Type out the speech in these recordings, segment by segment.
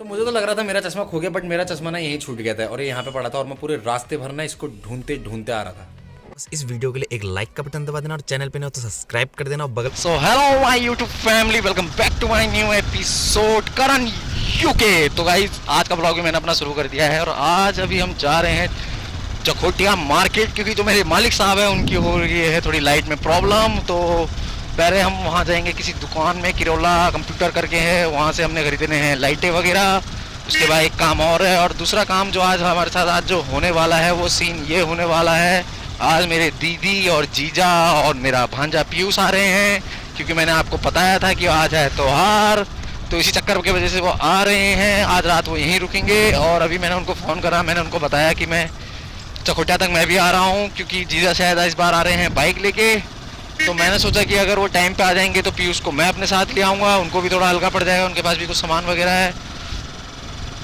तो मुझे तो लग रहा था मेरा चश्मा खो गया, बट मेरा चश्मा ना यहीं छूट गया था और ये यहाँ पे पड़ा था और मैं पूरे रास्ते भर ना इसको ढूंढते ढूंढते आ रहा था। बस इस वीडियो के लिए एक लाइक का बटन दबा देना और चैनल पे नहीं हो तो सब्सक्राइब कर देना और बगल so hello my YouTube family, welcome back to my new episode Karan UK. तो गाइस आज का ब्लॉग भी मैंने अपना शुरू कर दिया है और आज अभी हम जा रहे हैं चकोटिया मार्केट, क्योंकि जो मेरे मालिक साहब हैं उनकी हो रही है थोड़ी लाइट में प्रॉब्लम। तो पहले हम वहाँ जाएंगे किसी दुकान में, किरोला कंप्यूटर करके है, वहाँ से हमने खरीदने हैं लाइटें वगैरह। उसके बाद एक काम और है, और दूसरा काम जो आज हमारे साथ आज जो होने वाला है वो सीन ये होने वाला है। आज मेरे दीदी और जीजा और मेरा भांजा पीयूष आ रहे हैं, क्योंकि मैंने आपको बताया था कि आज है त्योहार, तो इसी चक्कर की वजह से वो आ रहे हैं। आज रात वो यहीं रुकेंगे और अभी मैंने उनको फ़ोन करा, मैंने उनको बताया कि मैं चकोटिया तक मैं भी आ रहा हूँ, क्योंकि जीजा शायद इस बार आ रहे हैं बाइक लेके। तो मैंने सोचा कि अगर वो टाइम पे आ जाएंगे तो पीयूष को मैं अपने साथ ले आऊँगा, उनको भी थोड़ा हल्का पड़ जाएगा, उनके पास भी कुछ सामान वगैरह है।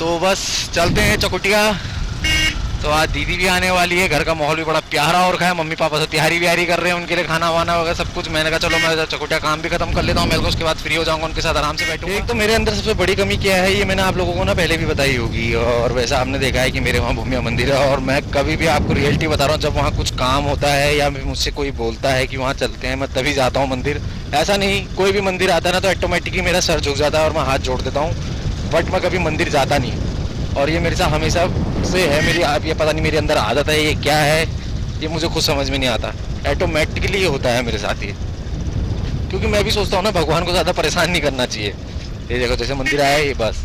तो बस चलते हैं चकोटिया। तो आज दीदी भी आने वाली है, घर का माहौल भी बड़ा प्यारा और है, मम्मी पापा से तैयारी व्यारी कर रहे हैं उनके लिए खाना वाना वगैरह सब कुछ। मैंने कहा चलो मैं चकोटिया काम भी खत्म कर लेता हूँ, मेरे को उसके बाद फ्री हो जाऊँगा, उनके साथ आराम से बैठूंगा। एक तो मेरे अंदर सबसे बड़ी कमी क्या है, ये मैंने आप लोगों को ना पहले भी बताई होगी, और वैसा आपने देखा है कि मेरे वहाँ भूमिया मंदिर है, और मैं कभी भी आपको रियलिटी बता रहा हूँ, जब वहाँ कुछ काम होता है या मुझसे कोई बोलता है कि वहाँ चलते हैं, मैं तभी जाता हूँ मंदिर। ऐसा नहीं, कोई भी मंदिर आता है ना तो ऑटोमेटिकली मेरा सर झुक जाता है और मैं हाथ जोड़ देता हूँ, बट मैं कभी मंदिर जाता नहीं। और ये मेरे साथ हमेशा से है, मेरी आप ये पता नहीं मेरे अंदर आदत है, ये क्या है ये मुझे खुद समझ में नहीं आता, ऑटोमेटिकली ये होता है मेरे साथ ये। क्योंकि मैं भी सोचता हूँ ना, भगवान को ज़्यादा परेशान नहीं करना चाहिए। ये देखो जैसे मंदिर आया ये बस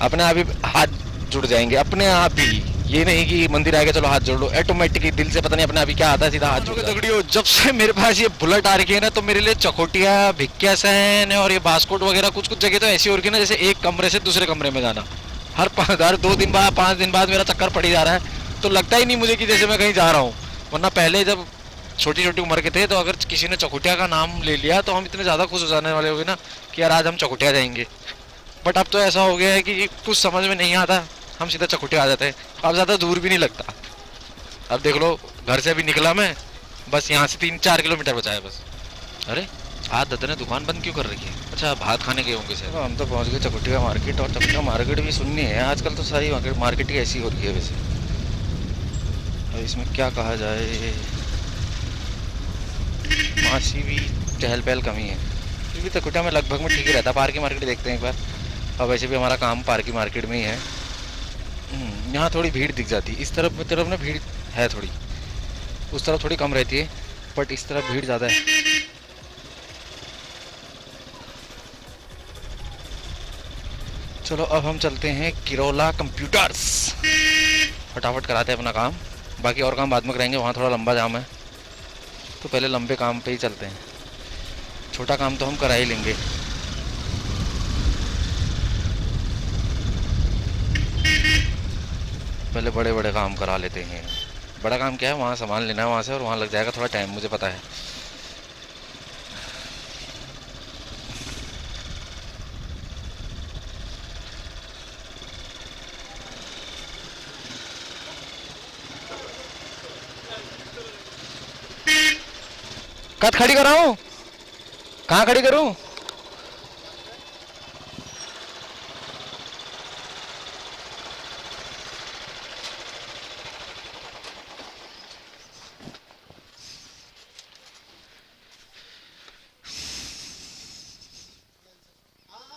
अपने आप ही हाथ जुड़ जाएंगे अपने आप ही, ये नहीं कि मंदिर आएगा चलो हाथ जोड़ लो, ऑटोमेटिकली दिल से पता नहीं अपने आप ही क्या आता है, सीधा हाथ जोड़ दगड़ियो। जब से मेरे पास ये बुलेट आ रही है ना, तो मेरे लिए चकोटिया, भिक्किया सहन और ये बास्कोट वगैरह कुछ कुछ जगह तो ऐसी हो रही है ना, जैसे एक कमरे से दूसरे कमरे में जाना। हर 2 दिन बाद 5 दिन बाद मेरा चक्कर पड़ी जा रहा है, तो लगता ही नहीं मुझे कि जैसे मैं कहीं जा रहा हूँ। वरना पहले जब छोटी छोटी उम्र के थे तो अगर किसी ने चकोटिया का नाम ले लिया तो हम इतने ज़्यादा खुश हो जाने वाले होंगे ना कि यार आज हम चकोटिया जाएंगे। बट अब तो ऐसा हो गया है कि कुछ समझ में नहीं आता, हम सीधा चकोटिया आ जाते हैं। अब ज़्यादा दूर भी नहीं लगता। अब देख लो, घर से अभी निकला मैं, बस यहाँ से 3-4 किलोमीटर बचा है बस। अरे आज दादा ने दुकान बंद क्यों कर रखी है? अच्छा भात खाने गए होंगे सर। हम तो पहुंच गए चकोटिया मार्केट, और चकोटिया मार्केट भी सुननी है आजकल तो सारी मार्केट ही ऐसी हो रही है वैसे। अब इसमें क्या कहा जाए, मासी भी चहल पहल कमी है, फिर भी चकोटिया में लगभग में ठीक ही रहता है। पार्क की मार्केट देखते हैं एक बार, और वैसे भी हमारा काम पार्क की मार्केट में ही है। यहाँ थोड़ी भीड़ दिख जाती है, इस तरफ ना भीड़ है थोड़ी, उस तरफ थोड़ी कम रहती है, बट इस तरफ भीड़ ज़्यादा है। चलो अब हम चलते हैं किरोला कंप्यूटर्स, फटाफट कराते हैं अपना काम, बाकी और काम बाद में कराएंगे, वहाँ थोड़ा लंबा जाम है, तो पहले लंबे काम पे ही चलते हैं। छोटा काम तो हम करा ही लेंगे। पहले बड़े बड़े काम करा लेते हैं। बड़ा काम क्या है, वहाँ सामान लेना है वहाँ से, और वहाँ लग जाएगा थोड़ा टाइम, मुझे पता है। कद खड़ी कराऊं? कहाँ खड़ी करूं?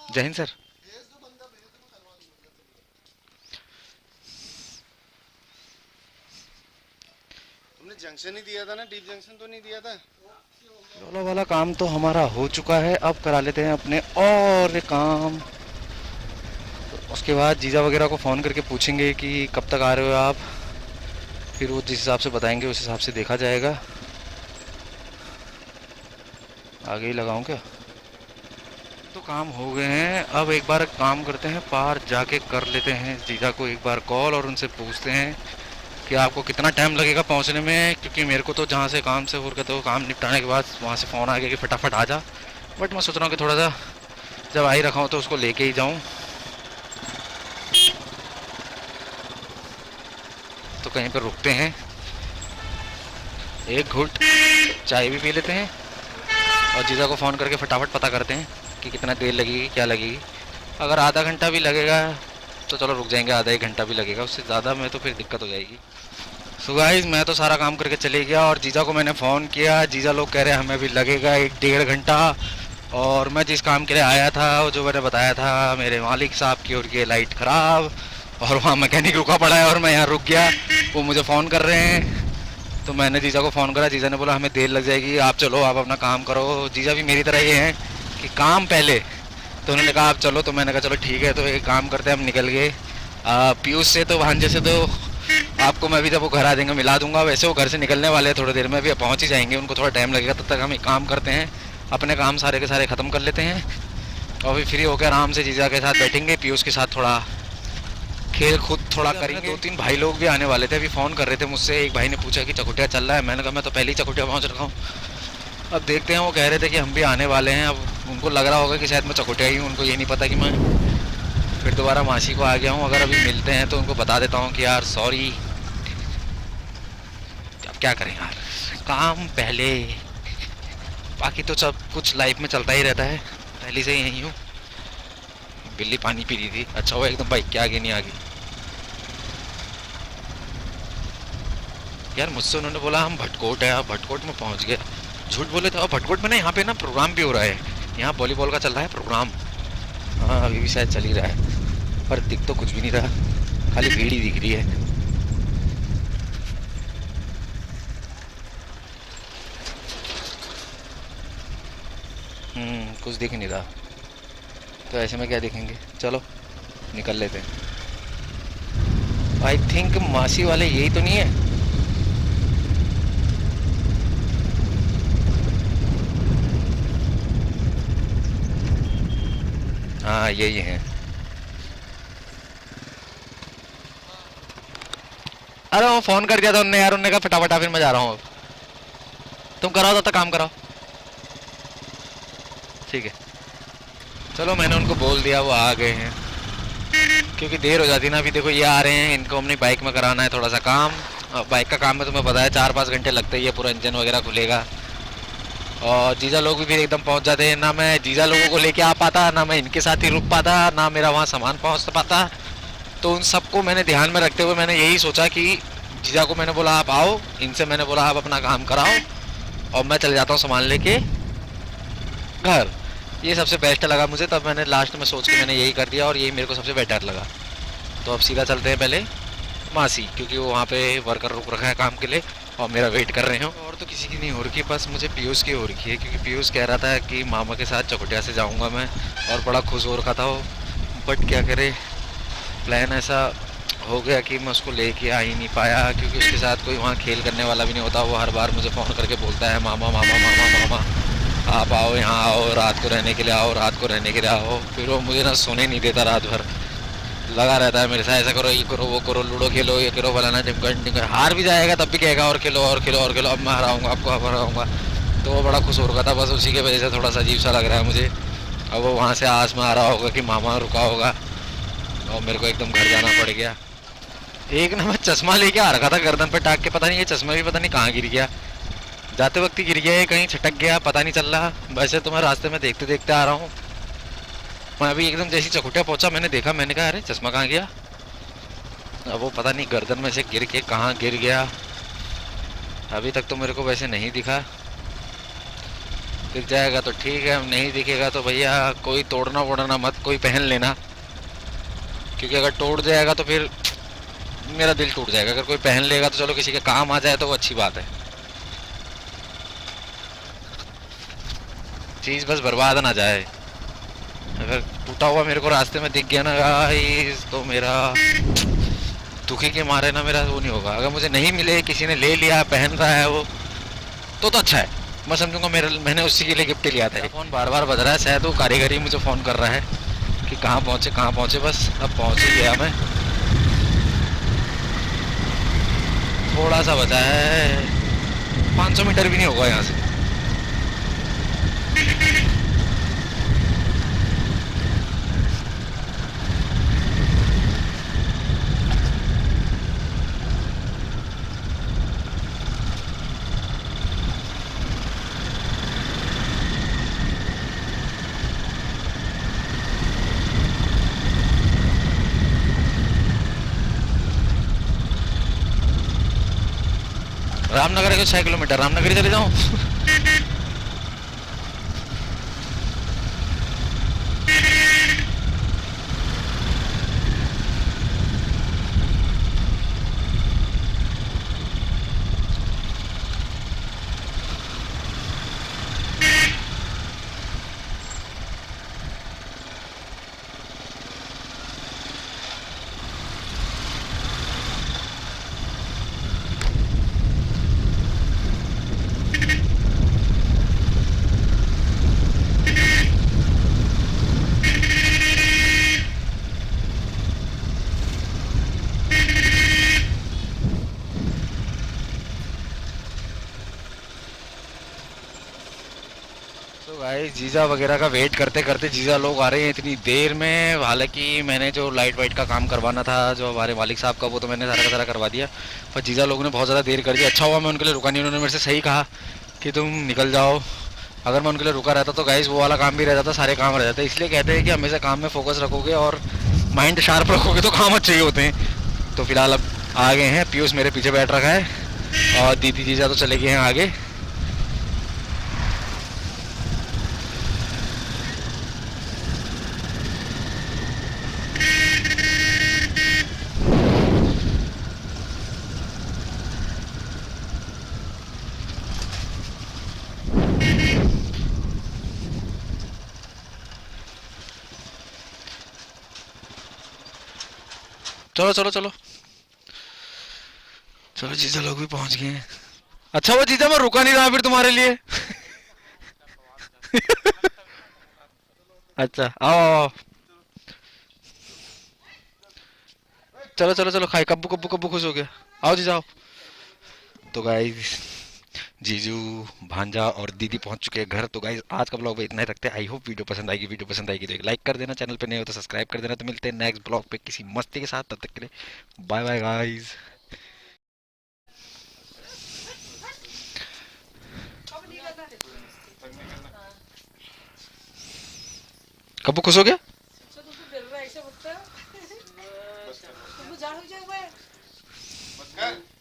जय हिंद सर। तुमने जंक्शन ही दिया था ना, डीप जंक्शन तो नहीं दिया था? किरोला वाला काम तो हमारा हो चुका है, अब करा लेते हैं अपने और काम। उसके बाद जीजा वगैरह को फ़ोन करके पूछेंगे कि कब तक आ रहे हो आप, फिर वो जिस हिसाब से बताएंगे उस हिसाब से देखा जाएगा। आगे ही लगाऊं क्या? तो काम हो गए हैं, अब एक बार काम करते हैं, पार जाके कर लेते हैं जीजा को एक बार कॉल, और उनसे पूछते हैं कि आपको कितना टाइम लगेगा पहुंचने में, क्योंकि मेरे को तो जहाँ से काम से हो तो काम निपटाने के बाद वहाँ से फ़ोन आ गया कि फटाफट आ जा। बट मैं सोच रहा हूँ कि थोड़ा सा जब आ ही रखा हूँ तो उसको लेके ही जाऊँ। तो कहीं पर रुकते हैं, एक घुट चाय भी पी लेते हैं, और जीजा को फ़ोन करके फटाफट पता करते हैं कि कितना देर लगेगी क्या लगेगी। अगर आधा घंटा भी लगेगा तो चलो रुक जाएंगे, आधा 1 घंटा भी लगेगा, उससे ज़्यादा में तो फिर दिक्कत हो जाएगी। सो गाइस मैं तो सारा काम करके चले गया और जीजा को मैंने फ़ोन किया। जीजा लोग कह रहे हैं हमें भी लगेगा 1-1.5 घंटा। और मैं जिस काम के लिए आया था, वो जो मैंने बताया था मेरे मालिक साहब की, और ये लाइट ख़राब, और वहाँ मैकेनिक रुका पड़ा है और मैं यहाँ रुक गया। वो मुझे फ़ोन कर रहे हैं, तो मैंने जीजा को फ़ोन करा। जीजा ने बोला हमें देर लग जाएगी, आप चलो, आप अपना काम करो। जीजा भी मेरी तरह ये हैं कि काम पहले, तो उन्होंने कहा आप चलो, तो मैंने कहा चलो ठीक है। तो एक काम करते हैं, हम निकल गए पीयूष से, तो भांजे से तो आपको मैं भी जब वो घर आ जाएंगे मिला दूंगा। वैसे वो घर से निकलने वाले हैं थोड़ी देर में, अभी पहुंच ही जाएंगे, उनको थोड़ा टाइम लगेगा। तब तक हम एक काम करते हैं, अपने काम सारे के सारे ख़त्म कर लेते हैं और फिर फ्री होकर आराम से जीजा के साथ बैठेंगे, पीयूष के साथ थोड़ा खेल खुद थोड़ा करेंगे। 2-3 भाई लोग भी आने वाले थे, अभी फ़ोन कर रहे थे मुझसे। एक भाई ने पूछा कि चकुटिया चल रहा है, मैंने कहा मैं तो पहले ही चकुटिया पहुँच रखा हूँ। अब देखते हैं, वो कह रहे थे कि हम भी आने वाले हैं। अब उनको लग रहा होगा कि शायद मैं चकुटिया ही हूँ, उनको ये नहीं पता कि मैं फिर दोबारा मासी को आ गया हूँ। अगर अभी मिलते हैं तो उनको बता देता हूँ कि यार सॉरी, अब क्या करें यार, काम पहले, बाकी तो सब कुछ लाइफ में चलता ही रहता है। पहले से ही यहीं हूँ। बिल्ली पानी पी रही थी, अच्छा वो एकदम बाइक के आगे नहीं आ गई यार। मुझसे उन्होंने बोला हम भटकोट है, आप भटकोट में पहुँच गए, झूठ बोले थे। और भटकोट में ना, यहाँ पे ना प्रोग्राम भी हो रहा है, यहाँ वॉलीबॉल का चल रहा है प्रोग्राम। हाँ अभी भी शायद चल ही रहा है, पर दिख तो कुछ भी नहीं रहा, खाली भीड़ ही दिख रही है। कुछ दिख नहीं रहा, तो ऐसे में क्या दिखेंगे। चलो निकल लेते हैं। आई थिंक मासी वाले यही तो नहीं है। हाँ यही है। अरे वो फ़ोन कर दिया था उनने यार, उनने कहा फटाफट फिर मैं जा रहा हूँ। अब तुम कराओ, तब तक काम कराओ, ठीक है। चलो मैंने उनको बोल दिया, वो आ गए हैं, क्योंकि देर हो जाती ना। अभी देखो ये आ रहे हैं, इनको अपनी बाइक में कराना है थोड़ा सा काम। बाइक का काम में तुम्हें पता है 4-5 घंटे लगते ही है, पूरा इंजन वगैरह खुलेगा। और जीजा लोग भी फिर एकदम पहुंच जाते हैं, ना मैं जीजा लोगों को लेके आ पाता, ना मैं इनके साथ ही रुक पाता, ना मेरा वहाँ सामान पहुँच पाता। तो उन सबको मैंने ध्यान में रखते हुए मैंने यही सोचा कि जीजा को मैंने बोला आप आओ, इनसे मैंने बोला आप अपना काम कराओ और मैं चले जाता हूँ सामान लेके घर। ये सबसे बेस्ट लगा मुझे, तब मैंने लास्ट में सोच के मैंने यही कर दिया और यही मेरे को सबसे बेटर लगा। तो अब सीधा चलते हैं पहले मासी, क्योंकि वो वहाँ पे वर्कर रुक रखा है काम के लिए और मेरा वेट कर रहे हो। और तो किसी की नहीं हो रखी, बस मुझे पीयूष की हो रखी है, क्योंकि पीयूष कह रहा था कि मामा के साथ चकुटिया से जाऊँगा मैं, और बड़ा खुश हो रखा था वो। बट क्या करे, प्लान ऐसा हो गया कि मैं उसको लेके आ ही नहीं पाया, क्योंकि उसके साथ कोई वहाँ खेल करने वाला भी नहीं होता। वो हर बार मुझे फ़ोन करके बोलता है मामा मामा मामा मामा आप आओ, यहाँ आओ, रात को रहने के लिए आओ, रात को रहने के लिए आओ। फिर वो मुझे ना सोने नहीं देता, रात भर लगा रहता है मेरे साथ, ऐसा करो, ये करो, वो करो, लूडो खेलो, ये करो, फलाना ढिमका। हार भी जाएगा तब भी कहेगा और खेलो और खेलो और खेलो, अब मैं हराऊँगा आपको, अब हराऊँगा। तो वो बड़ा खुश हो रखा था, बस उसी की वजह से थोड़ा सा अजीब सा लग रहा है मुझे। अब वो वहाँ से आस में आ रहा होगा कि मामा रुका होगा और मेरे को एकदम घर जाना पड़ गया। एक ना मैं चश्मा लेके आ रखा था गर्दन पे टाक के, पता नहीं ये चश्मा भी पता नहीं कहाँ गिर गया, जाते वक्त ही गिर गया है, कहीं छटक गया, पता नहीं चल रहा। वैसे तो मैं रास्ते में देखते देखते आ रहा हूँ। मैं अभी एकदम जैसी चकुटिया पहुँचा मैंने देखा, मैंने कहा अरे चश्मा कहाँ गया। अब वो पता नहीं गर्दन में से गिर के कहाँ गिर गया, अभी तक तो मेरे को वैसे नहीं दिखा। दिख जाएगा तो ठीक है, नहीं दिखेगा तो भैया कोई तोड़ना वोड़ना मत, कोई पहन लेना, क्योंकि अगर टूट जाएगा तो फिर मेरा दिल टूट जाएगा। अगर कोई पहन लेगा तो चलो किसी के काम आ जाए तो वो अच्छी बात है, चीज़ बस बर्बाद ना जाए। अगर टूटा हुआ मेरे को रास्ते में दिख गया ना गाइस, तो मेरा दुखी के मारे ना मेरा वो नहीं होगा। अगर मुझे नहीं मिले, किसी ने ले लिया, पहन रहा है वो, तो अच्छा है, मैं समझूंगा मैंने उसी के लिए गिफ्ट लिया था। फ़ोन बार बार बज रहा है, शायद वो कारीगरी मुझे फ़ोन कर रहा है कि कहाँ पहुँचे। बस अब पहुँच ही गया मैं, थोड़ा सा बचा है, 500 मीटर भी नहीं होगा यहाँ से। रामनगर है 6 किलोमीटर, रामनगर ही चले जाऊं। तो भाई जीजा वगैरह का वेट करते करते जीजा लोग आ रहे हैं इतनी देर में। हालांकि मैंने जो लाइट वाइट का काम करवाना था जो हमारे मालिक साहब का, वो तो मैंने सारा का सारा करवा दिया, पर जीजा लोगों ने बहुत ज़्यादा देर कर दी। अच्छा हुआ मैं उनके लिए रुका नहीं, उन्होंने मेरे से सही कहा कि तुम निकल जाओ। अगर मैं उनके लिए रुका रहता तो गाइस वो वाला काम भी रह जाता, सारे काम रह जाते। इसलिए कहते हैं कि हमेशा काम में फोकस रखोगे और माइंड शार्प रखोगे तो काम अच्छे ही होते हैं। तो फिलहाल अब आ गए हैं, पीयूष मेरे पीछे बैठ रखा है और दीदी जीजा तो चले गए हैं आगे। चलो चलो चलो चलो, जीजा लोग भी पहुंच गए हैं। अच्छा वो जीजा मैं रुका नहीं रहा फिर तुम्हारे लिए। अच्छा आओ आओ आओ। चलो चलो चलो, खाए कब्बू कब्बू कब्बू खुश हो गया। आओ जीजा आओ। तो गाइस जीजू भांजा और दीदी पहुंच चुके हैं घर। तो गाइस आज का ब्लॉग इतना ही रखते हैं। आई होप वीडियो पसंद आएगी। वीडियो पसंद आएगी तो एक लाइक कर देना, चैनल पे नए हो तो सब्सक्राइब कर देना। तो मिलते हैं नेक्स्ट ब्लॉग पे किसी मस्ती के साथ, तब तक के लिए बाय बाय गाइस। कब्बू खुश हो गया। बस कर।